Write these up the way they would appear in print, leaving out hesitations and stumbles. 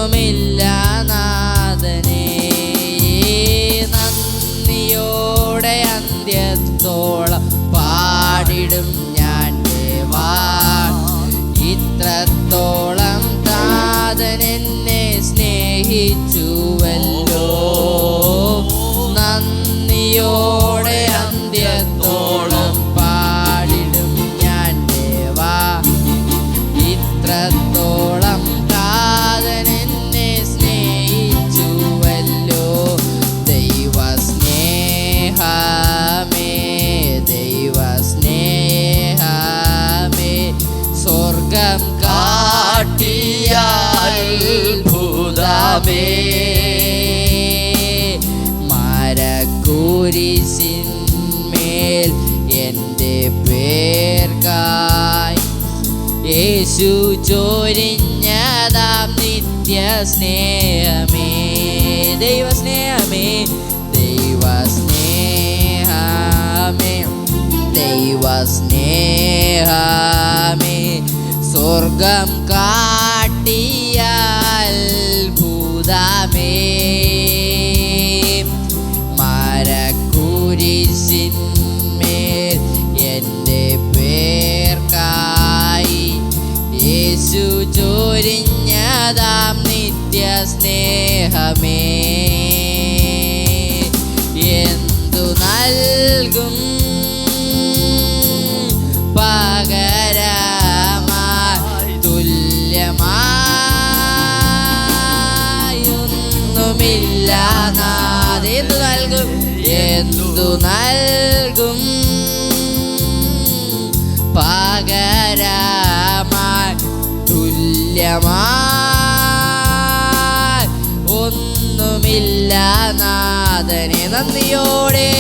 ഒന്നുമില്ല നാഥനേ. നന്ദിയോടെ അന്ത്യത്തോളം പാടിടും ഞാൻ ദേവാ. ഇത്രത്തോളം താതൻ എന്നെ സ്നേഹിച്ചുവല്ലോ. നന്ദിയോടെ അന്ത്യത്തോളം പാടിടും ഞാൻ ദേവാ. ഇത്രത്തോളം താതൻ എന്നെ സ്നേഹിച്ചുവല്ലോ. ദൈവസ്നേഹമേ ദൈവസ്നേഹമേ സ്വർഗം കാട്ടിയ അത്ഭുതമേ. മരക്കുരിശിന്മേൽ എൻ്റെ പേർക്കായി യേശു ചൊരിഞ്ഞതാം നിത്യ സ്നേഹമേ. ദൈവസ്നേഹമേ ദൈവസ്നേഹമേ ദൈവസ്നേഹമേ സ്വർഗം കാട്ടിയ അത്ഭുതമേ. മരക്കുരിശിന്മേൽ എൻ്റെ പേർക്കായി യേശു ചൊരിഞ്ഞതാം നിത്യ സ്നേഹമേ. എന്തു നൽകും പകരമായി തുല്യമായൊന്നുമില്ല നാഥ. എന്തു നൽകും എന്തു നൽകും പകരമായി തുല്യമായി ഒന്നുമില്ല നാഥനെ. നന്ദിയോടെ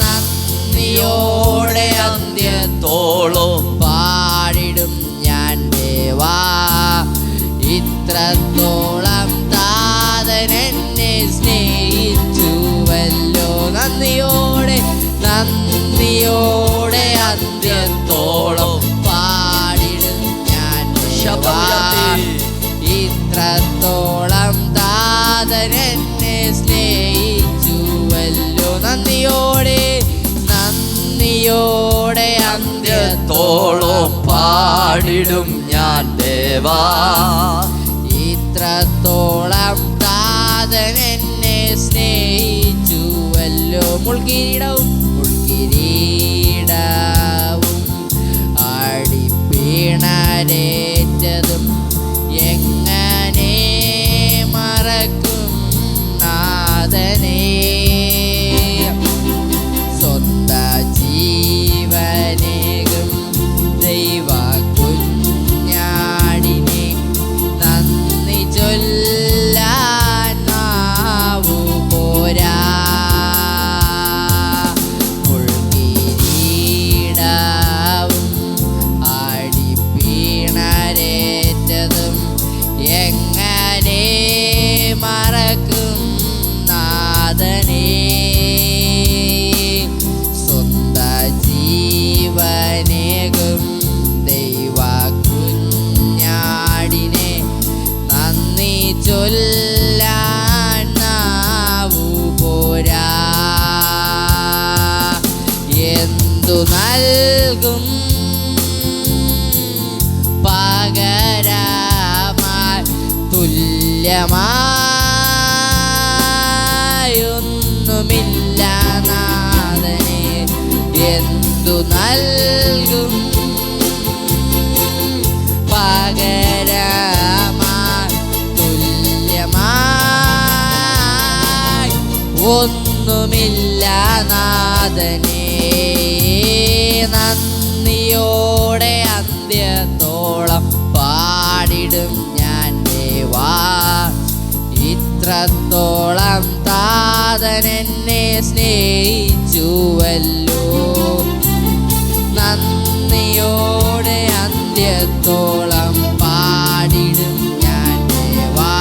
നന്ദിയോടെ അന്ത്യത്തോളം പാടിടും ഞാൻ ദേവാ. ഇത്രത്തോളം താതൻ എന്നെ സ്നേഹിച്ചുവല്ലോ. നന്ദിയോടെ നന്ദിയോടെ അന്ത്യത്തോളം പാടിടും ഞാൻ ദേവാ. ഇത്രത്തോളം താതൻ എന്നെ സ്നേഹിച്ചുവല്ലോ. നന്ദിയോടെ നന്ദിയോടെ അന്ത്യത്തോളം പാടിടും ഞാൻ ദേവാ. ഇത്രത്തോളം താതൻ എന്നെ സ്നേഹിച്ചുവല്ലോ. മുൾക്കിരീടവും ആടിപ്പീണരേറ്റതും എങ്ങനെ മറക്കും നാഥനേ. സ്വന്ത ജീവനേകും ദൈവ കുഞ്ഞാടിനെ നന്ദി ചൊല്ലാൻ നാവു പോരാ. മുൾക്കിരീടവും ആടിപ്പീണരേറ്റതും എങ്ങനെ മറക്കും നാഥനേ. സ്വന്ത ജീവനേകും ദൈവ കുഞ്ഞാടിനെ നന്ദി ചൊല്ലാൻ നാവു പോരാ. എന്തു നൽകും പകരമായി തുല്യമായൊന്നുമില്ല നാഥനെ. എന്തു നൽകും പകരമായി തുല്യമായി ഒന്നുമില്ല നാഥനെ. നന്ദിയോടെ അന്ത്യത്തോളം പാടിടും ഞാൻ ദേവാ. ഇത്രത്തോളം താതൻ എന്നെ സ്നേഹിച്ചുവല്ലോ. നന്ദിയോടെ അന്ത്യത്തോളം പാടിടും ഞാൻ ദേവാ.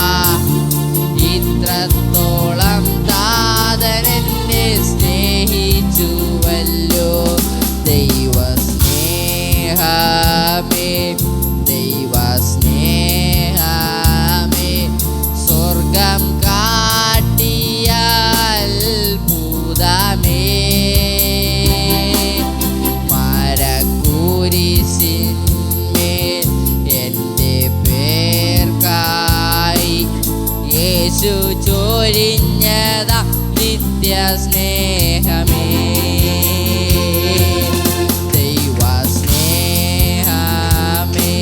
ഇത്രത്തോളം താതൻ എന്നെ സ്നേഹിച്ചുവല്ലോ. ദൈവസ്നേഹമേ ദൈവസ്നേഹമേ സ്നേഹമേ, ദൈവ സ്നേഹമേ,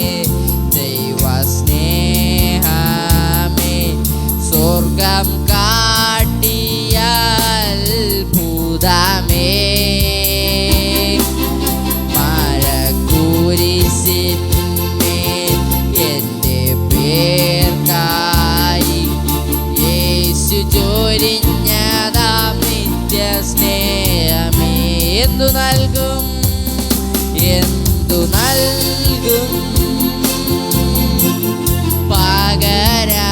ദൈവ സ്നേഹമേ, സ്വർഗം കാട്ടിയ അത്ഭുതമേ, മരക്കുരിശിന്മേൽ എൻ്റെ പേർക്കായി യേശു ചൊരിഞ്ഞതാം നിത്യ സ്നേഹമേ. എന്തു നൽകും, എന്തു നൽകും പകരമായി,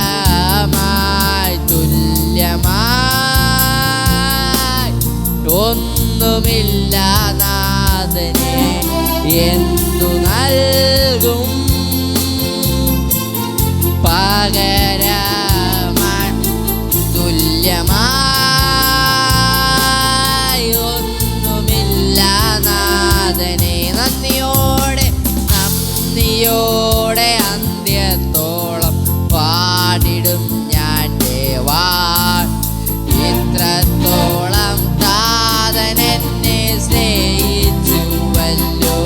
തുല്യമായി ഒന്നുമില്ല നാഥനെ. എന്തു നൽകും പകരമായി, തുല്യമായി ഒന്നുമില്ല നാഥനെ. നന്ദിയോടെ, നന്ദിയോടെ അന്ത്യത്തോളം പാടിടും ഞാൻ ദേവാ. ഇത്രത്തോളം താതൻ എന്നെ സ്നേഹിച്ചുവല്ലോ.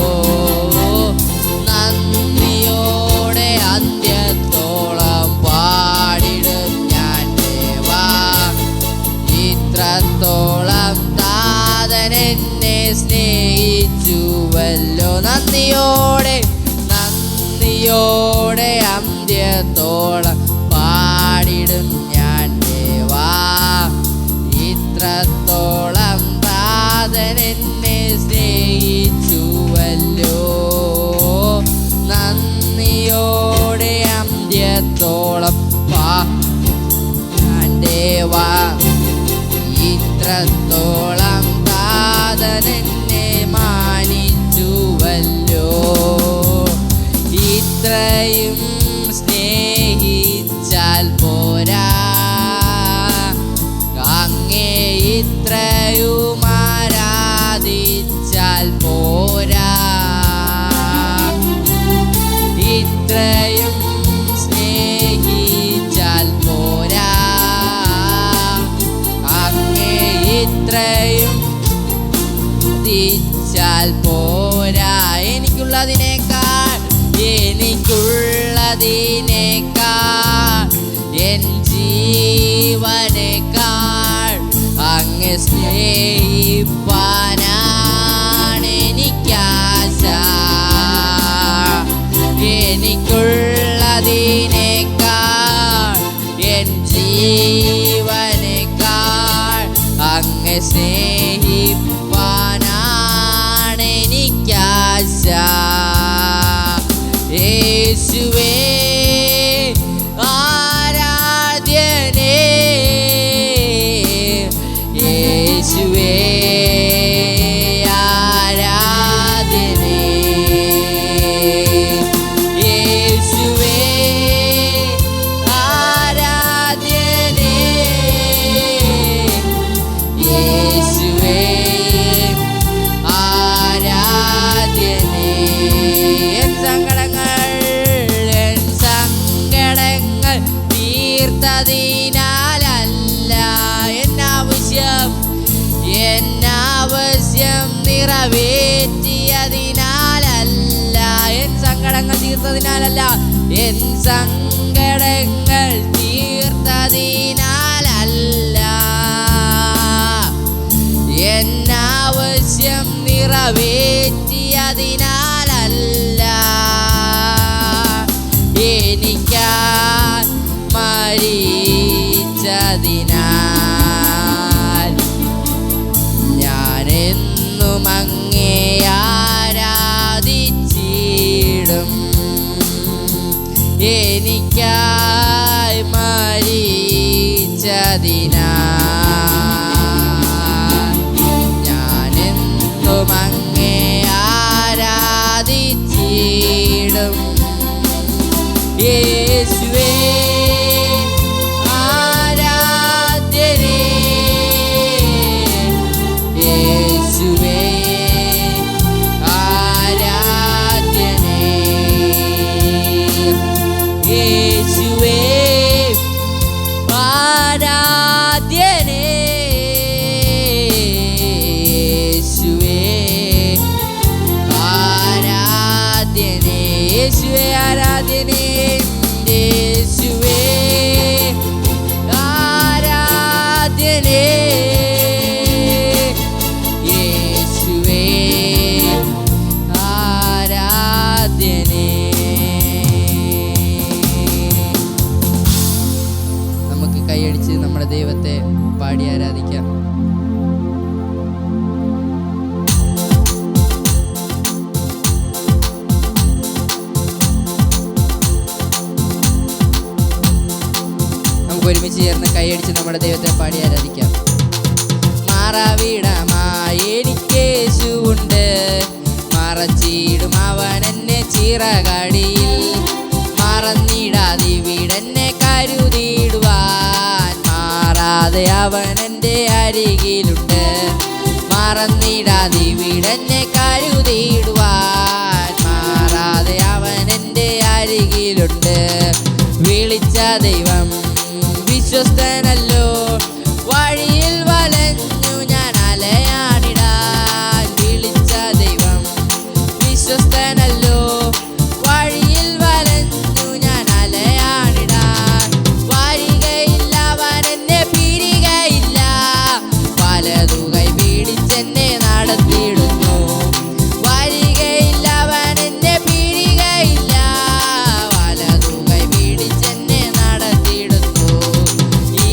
നന്ദിയോടെ അന്ത്യത്തോളം പാടിടും ഞാൻ ദേവാ. ഇത്രത്തോളം താതൻ എന്നെ സ്നേഹിച്ചുവല്ലോ. നന്ദിയോടെ, നന്ദിയോടെ അന്ത്യത്തോളം പാടിടും ഞാൻ ദേവാ. ഇത്രത്തോളം താതൻ എന്നെ സ്നേഹിച്ചുവല്ലോ. നന്ദിയോടെ അന്ത്യത്തോളം ഞാൻ ദേവാ. ഇത്രത്തോളം താതൻ എന്നെ മാനിച്ചുവല്ലോ. ഇത്രയും സ്നേഹിച്ചാൽ പോരാ, അങ്ങേ ഇത്രയും ആരാധിച്ചാൽ പോരാ. ഇത്രയും സ്നേഹിച്ചാൽ പോരാ, അങ്ങേ ഇത്രയും തിച്ചാൽ പോരാ. എനിക്കുള്ളതിനേക്കാൾ, എനിക്കുള്ളതിനേക്കാൾ, എൻ ജീവനേക്കാൾ അങ്ങ് സ്നേഹിപ്പാനാണ് എനിക്കാശ. എനിക്കുള്ളതിനേക്കാൾ, എൻ ജീവനേക്കാൾ അങ്ങ് സ്നേഹിപ്പാനാണ് എനിക്കാശ. യേശുവേ ആരാധ്യനേ, യേശുവേ ആരാധ്യനേ, യേശുവേ ആരാധ്യനേ, യേശുവേ ആരാധ്യനേ. എൻ സങ്കടങ്ങൾ, എൻ സങ്കടങ്ങൾ തീർത്തതിനാലല്ല, എന്നാവശ്യം, എന്നാവശ്യം നിറവേറ്റിയതിനാലല്ല. എൻ സങ്കടങ്ങൾ തീർത്തതിനാലല്ല, എൻ സങ്കടങ്ങൾ തീർത്തതിനാലല്ല, എന്നാവശ്യം നിറവേറ്റിയതിനാലല്ല. എനിക്കായി മരിച്ചതിനാൽ ഞാനെന്നും അങ്ങേ ആരാധിച്ചിടും. എനിക്കായി മരിച്ചതിനാൽ ഞാനെന്നും അങ്ങേ ആരാധിച്ചിടും. യേശുവേ ആരാധ്യനേ, യേശുവേ ആരാധ്യനേ, യേശുവേ ആരാധ്യനേ, ഒരുമിച്ച് ചേർന്ന് കൈയടിച്ച് നമ്മുടെ ദൈവത്തെ പാടി ആരാധിക്കാം. മറവിടമായി എനിക്കേശുവുണ്ട്, മറച്ചിടും അവൻ എന്നെ ചിറകടിയിൽ. മറന്നിടാതിവിടെന്നെ കരുതിയിടുവാൻ, മാറാതെ അവൻ എൻ്റെ അരികിലുണ്ട്. മറന്നിടാതിവിടെന്നെ കരുതിയിടുവാൻ, മാറാതെ അവൻ എൻ്റെ അരികിലുണ്ട്. വിളിച്ച ദൈവം വിശ്വസ്തനല്ലോ, വഴിയിൽ വലഞ്ഞു ഞാൻ അലയാടിടാൻ. വിളിച്ച ദൈവം വിശ്വസ്തനല്ലോ, വഴിയിൽ വലഞ്ഞു ഞാൻ അലയാടിടാൻ. വരികയില്ല അവൻ എന്നെ പിരികയില്ല, വലതു കൈ പിടിച്ചെന്നെ നടത്തിയിടുന്നു. വരികയില്ല അവൻ എന്നെ പിരികയില്ല, വലതു കൈ പിടിച്ചെന്നെ നടത്തിയിടുന്നു. ഈ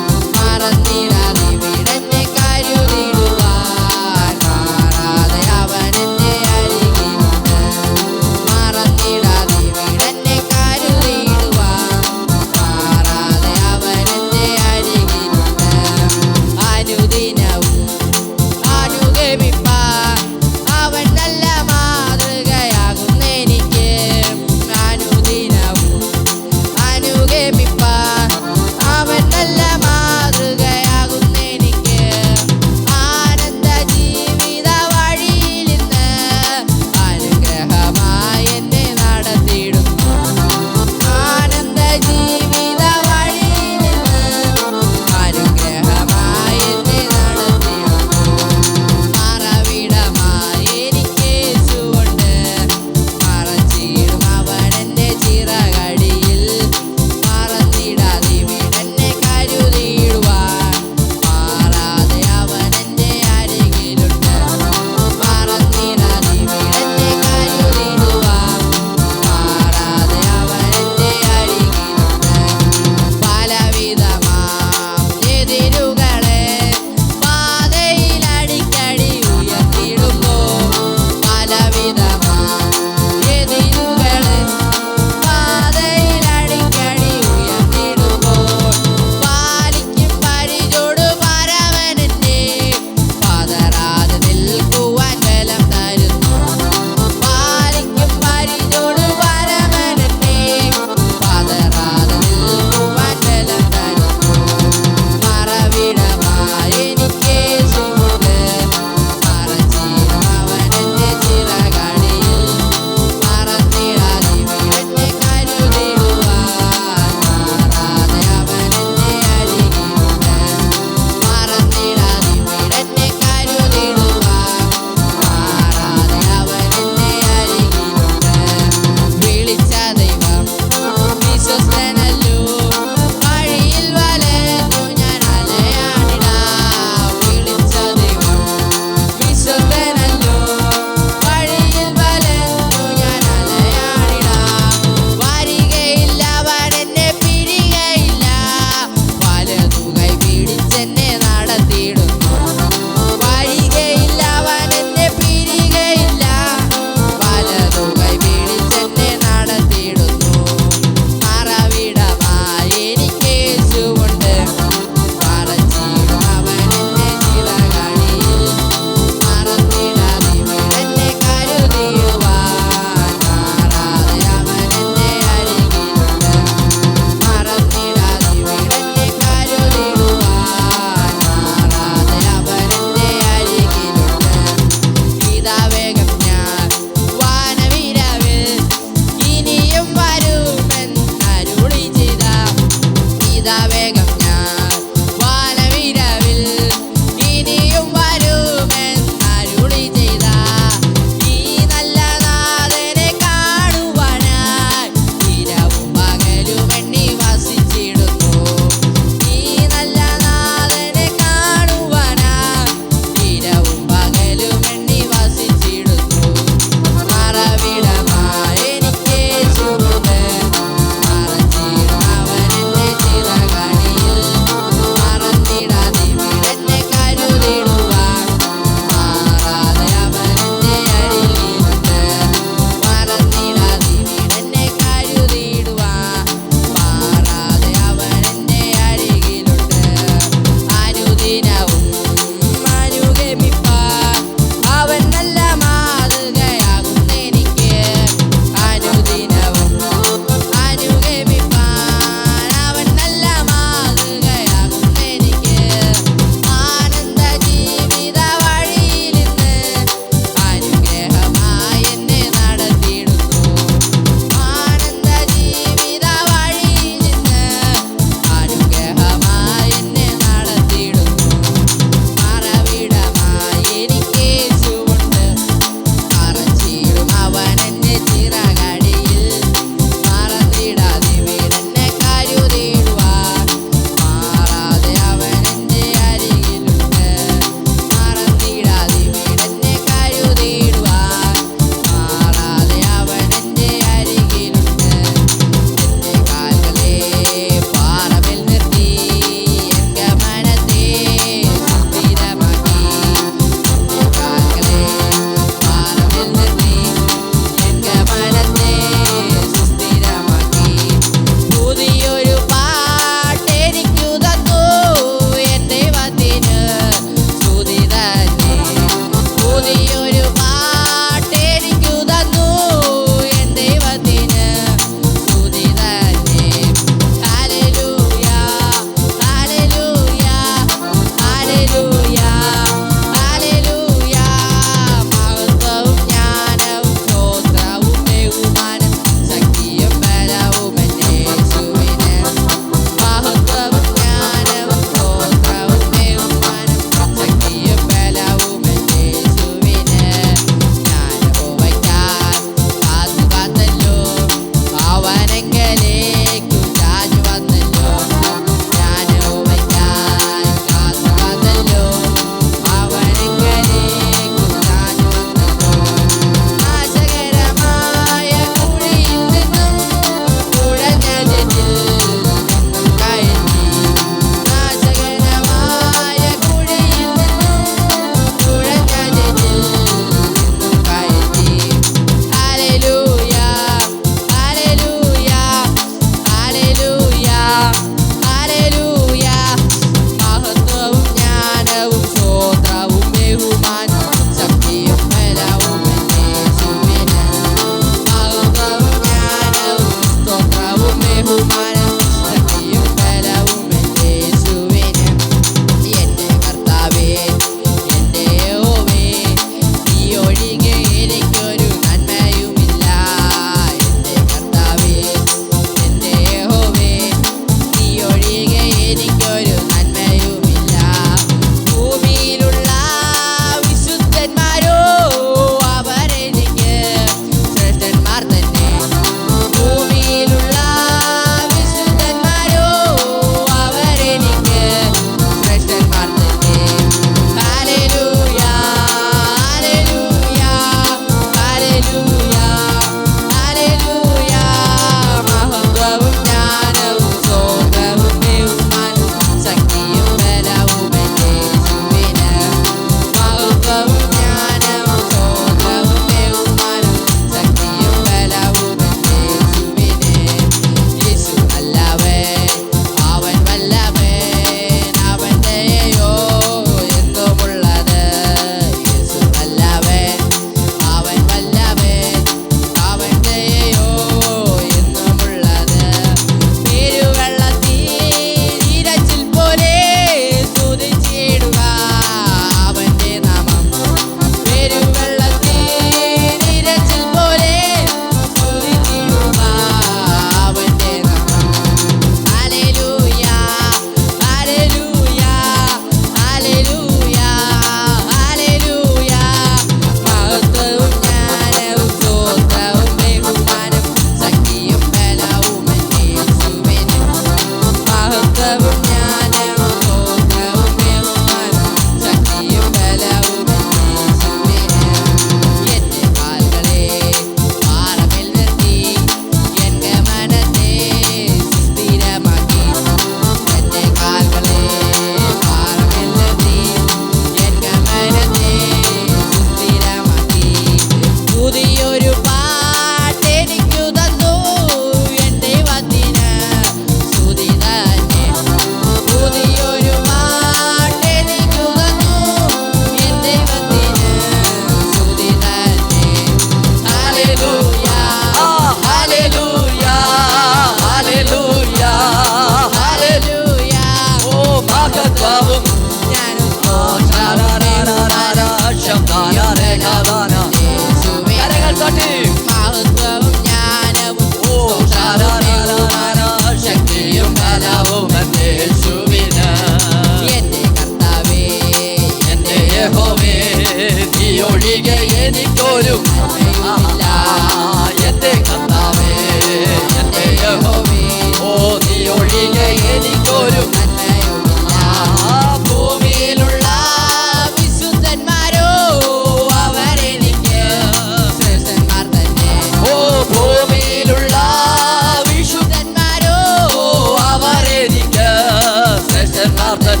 കൃപാർദ്ധൻ.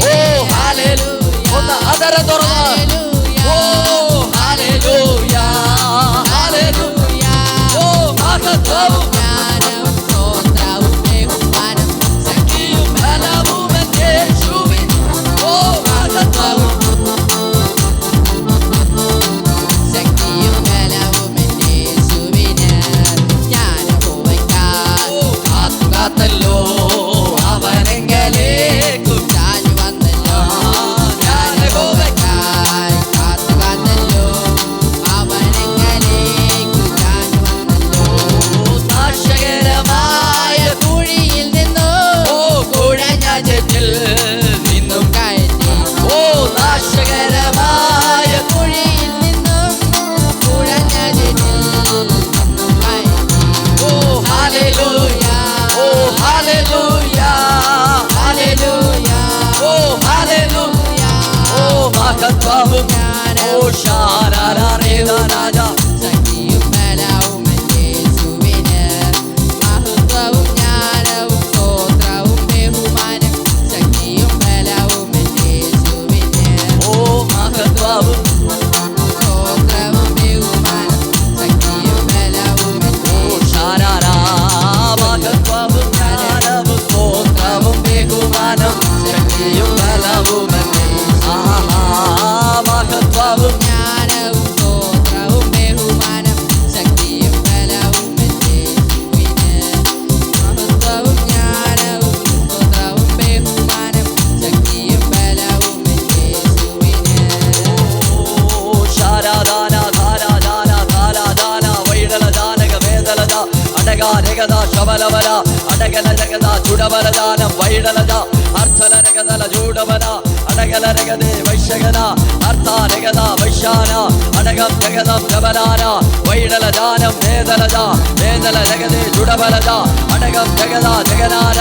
ഓ ഹല്ലേലൂയ. ഒന്ന് അതരം തുറന്ന് ഓ ഹല്ലേലൂയ ഹല്ലേലൂയ. ഓ മഹത്വവും ജ്ഞാനവും സ്തോത്രവും ബഹുമാനം ശക്തിയും ബലവും യേശുവിൻ. ഓ മഹത്വവും ശക്തിയും ബലവും യേശുവിന്. ജ്ഞാനഭൂമിക്കാർ കാത്തു കാത്തല്ലോ അവനെങ്കലേക്കും ചാഞ്ഞു വന്നല്ലോ. ജ്ഞാനഭൂമിക്കായി കാത്തു കാത്തല്ലോ അവനെങ്കലേക്കു ചാഞ്ഞു വന്നല്ലോ. നാശകരമായ കുഴിയിൽ നിന്നോ കുഴഞ്ഞ ചെറ്റിൽ നിന്നും കയറ്റി. ഓ നാശകരമായ കുഴിയിൽ നിന്നും കുഴഞ്ഞ ചെടിയിൽ നിന്നും കയറ്റി. ഓ ഹല്ലേലൂയ ഓ ഹല്ലേലൂയ ഹല്ലേലൂയ ഓ ഹല്ലേലൂയ ഓ മഹത്വവും ഓ ശാരാരേദാരാജ ശക്തിയും ബലവും യേശുവിന്. മഹത്വവും ജ്ഞാനവും സ്തോത്രവും ബഹുമാനം ശക്തിയും ബലവും യേശുവിന്. ഓ മഹത്വവും സ്തോത്രവും ബഹുമാനം ശക്തിയും ബലവും ഓ ശാരാരാ മഹത്വവും ജ്ഞാനവും സ്തോത്രവും ബഹുമാനം ശക്തിയും ബലവും ആഹാ മഹത്വവും ജ്ഞാനവും സ്തോത്രവും ബഹുമാനം ശക്തിയും ബലവും യേശുവിന്. മഹത്വവും ജ്ഞാനവും സ്തോത്രവും ബഹുമാനം ശക്തിയും ബലവും യേശുവിന്. ഓ ശാരാദാന ധാരാദാന ധാരാദാന വൈഡല ജാനക വേദലജ അടക രഗത ശബലബല അടകല രഗത ചുടബലദാനം വൈഡലജ അർത്ഥല രഗതല ചൂടബല അടകല രഗതേ വൈശ്യഗന അർത്ഥ രഗത വൈശ്യാന അടകം ജഗതം ജബലാന വൈഡല ജാനം വേദലജ വേദല രഗതേ ചുടബലജ അടകം ജഗത ജഗനാന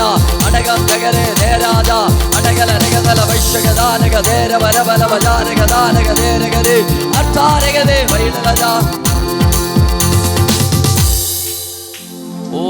അടകം ജഗരേ ദേരാജ അടകല രഗതല വൈശ്യഗദാനക ദേരബലബല വജാനഗദാനക ദേരഗരേ അർത്ഥ രഗതേ വൈഡലജ ഓ